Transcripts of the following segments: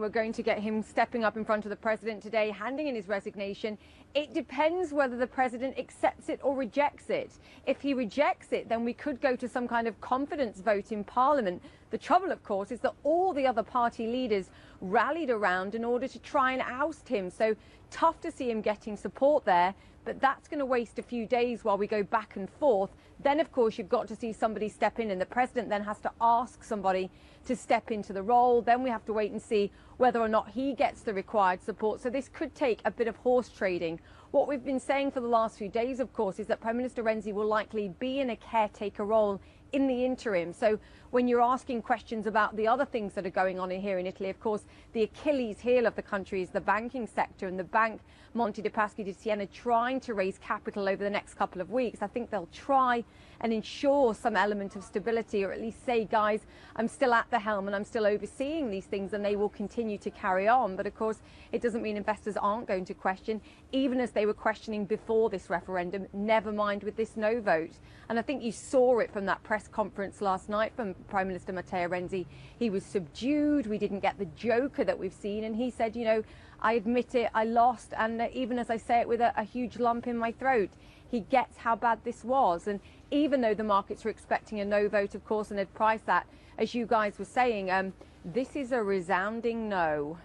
We're going to get him stepping up in front of the president today, handing in his resignation. It depends whether the president accepts it or rejects it. If he rejects it, then we could go to some kind of confidence vote in Parliament. The trouble, of course, is that all the other party leaders rallied around in order to try and oust him. So tough to see him getting support there. But that's going to waste a few days while we go back and forth. Then, of course, you've got to see somebody step in, and the president then has to ask somebody to step into the role. Then we have to wait and see whether or not he gets the required support. So this could take a bit of horse trading. What we've been saying for the last few days, of course, is that Prime Minister Renzi will likely be in a caretaker role in the interim. So when you're asking questions about the other things that are going on here in Italy, of course, the Achilles heel of the country is the banking sector, and the bank Monte dei Paschi di Siena trying to raise capital over the next couple of weeks. I think they'll try and ensure some element of stability, or at least say, guys, I'm still at the helm and I'm still overseeing these things, and they will continue to carry on. But of course, it doesn't mean investors aren't going to question, even as they were questioning before this referendum, never mind with this no vote. And I think you saw it from that press conference last night from Prime Minister Matteo Renzi. He was subdued. We didn't get the joker that we've seen. And he said, you know, I admit it, I lost. And even as I say it with a huge lump in my throat, he gets how bad this was. And even though the markets were expecting a no vote, of course, and had priced that, as you guys were saying, this is a resounding no.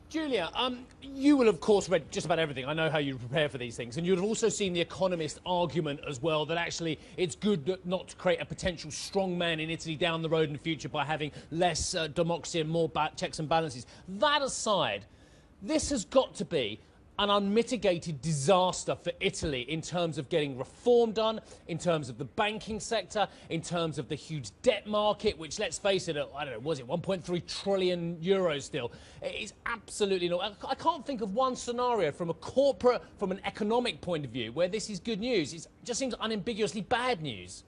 Julia, you will of course read just about everything. I know how you prepare for these things, and you'd have also seen the Economist argument as well, that actually it's good not to create a potential strong man in Italy down the road in the future by having less democracy and more checks and balances. That aside, this has got to be an unmitigated disaster for Italy in terms of getting reform done, in terms of the banking sector, in terms of the huge debt market, which, let's face it, I don't know, was it 1.3 trillion euros still? It's absolutely not. I can't think of one scenario from a corporate, from an economic point of view, where this is good news. It just seems unambiguously bad news.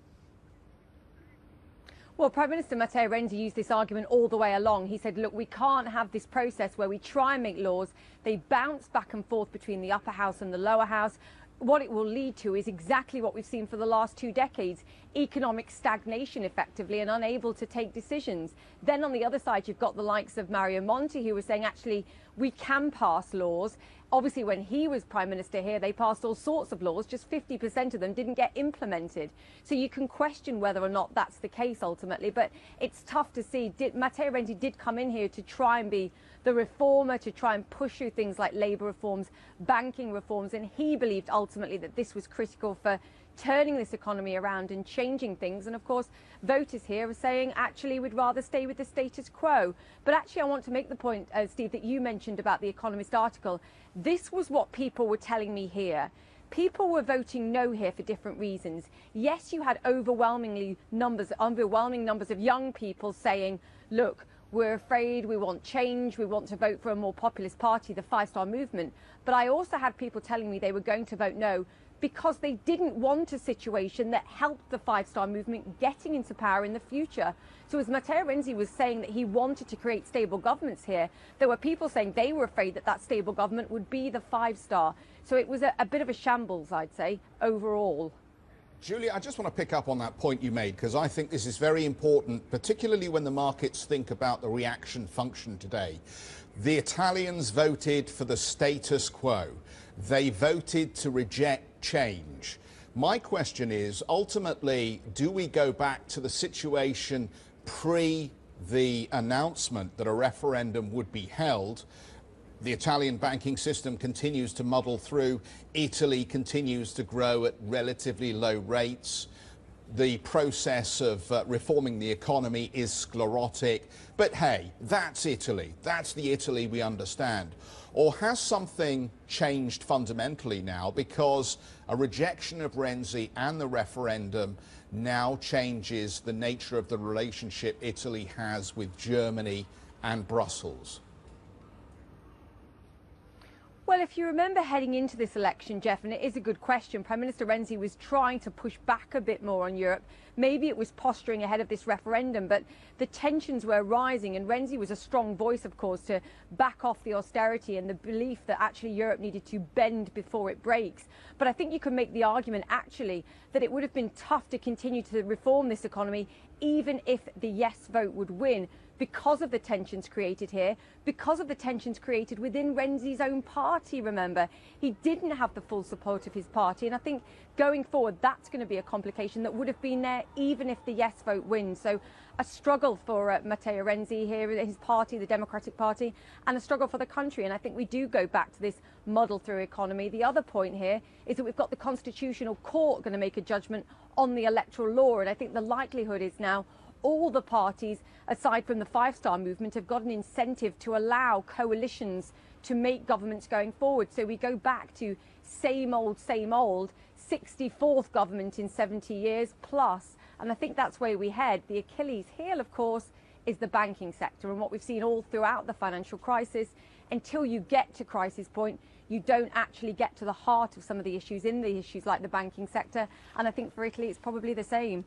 Well, Prime Minister Matteo Renzi used this argument all the way along. He said, look, we can't have this process where we try and make laws, they bounce back and forth between the upper house and the lower house. What it will lead to is exactly what we've seen for the last 2 decades, economic stagnation effectively, and unable to take decisions. Then on the other side, you've got the likes of Mario Monti, who was saying, actually, we can pass laws. Obviously, when he was Prime Minister here, they passed all sorts of laws. Just 50% of them didn't get implemented. So you can question whether or not that's the case ultimately. But it's tough to see. Matteo Renzi did come in here to try and be the reformer, to try and push through things like labour reforms, banking reforms. And he believed ultimately that this was critical for turning this economy around and changing things. And of course, voters here are saying, actually, we'd rather stay with the status quo. But actually, I want to make the point, Steve, that you mentioned about the Economist article. This was what people were telling me here. People were voting no here for different reasons. Yes, you had overwhelming numbers of young people saying, look, we're afraid, we want change, we want to vote for a more populist party, the Five Star Movement. But I also had people telling me they were going to vote no because they didn't want a situation that helped the Five Star Movement getting into power in the future. So as Matteo Renzi was saying that he wanted to create stable governments here, there were people saying they were afraid that that stable government would be the Five Star. So it was a bit of a shambles, I'd say, overall. Julia, I just want to pick up on that point you made, because I think this is very important, particularly when the markets think about the reaction function today. The Italians voted for the status quo. They voted to reject change. My question is, ultimately, do we go back to the situation pre the announcement that a referendum would be held? The Italian banking system continues to muddle through. Italy continues to grow at relatively low rates. The process of reforming the economy is sclerotic. But hey, that's Italy. That's the Italy we understand. Or has something changed fundamentally now, because a rejection of Renzi and the referendum now changes the nature of the relationship Italy has with Germany and Brussels? Well, if you remember heading into this election, Jeff, and it is a good question, Prime Minister Renzi was trying to push back a bit more on Europe. Maybe it was posturing ahead of this referendum, but the tensions were rising, and Renzi was a strong voice, of course, to back off the austerity and the belief that actually Europe needed to bend before it breaks. But I think you can make the argument, actually, that it would have been tough to continue to reform this economy, even if the yes vote would win. because of the tensions created here, because of the tensions created within Renzi's own party, remember. He didn't have the full support of his party, and I think going forward that's going to be a complication that would have been there even if the yes vote wins. So a struggle for Matteo Renzi here, his party, the Democratic Party, and a struggle for the country. And I think we do go back to this muddle-through economy. The other point here is that we've got the Constitutional Court going to make a judgment on the electoral law, and I think the likelihood is now all the parties, aside from the Five Star Movement, have got an incentive to allow coalitions to make governments going forward. So we go back to same old, 64th government in 70 years plus. And I think that's where we head. The Achilles heel, of course, is the banking sector. And what we've seen all throughout the financial crisis, until you get to crisis point, you don't actually get to the heart of some of the issues like the banking sector. And I think for Italy, it's probably the same.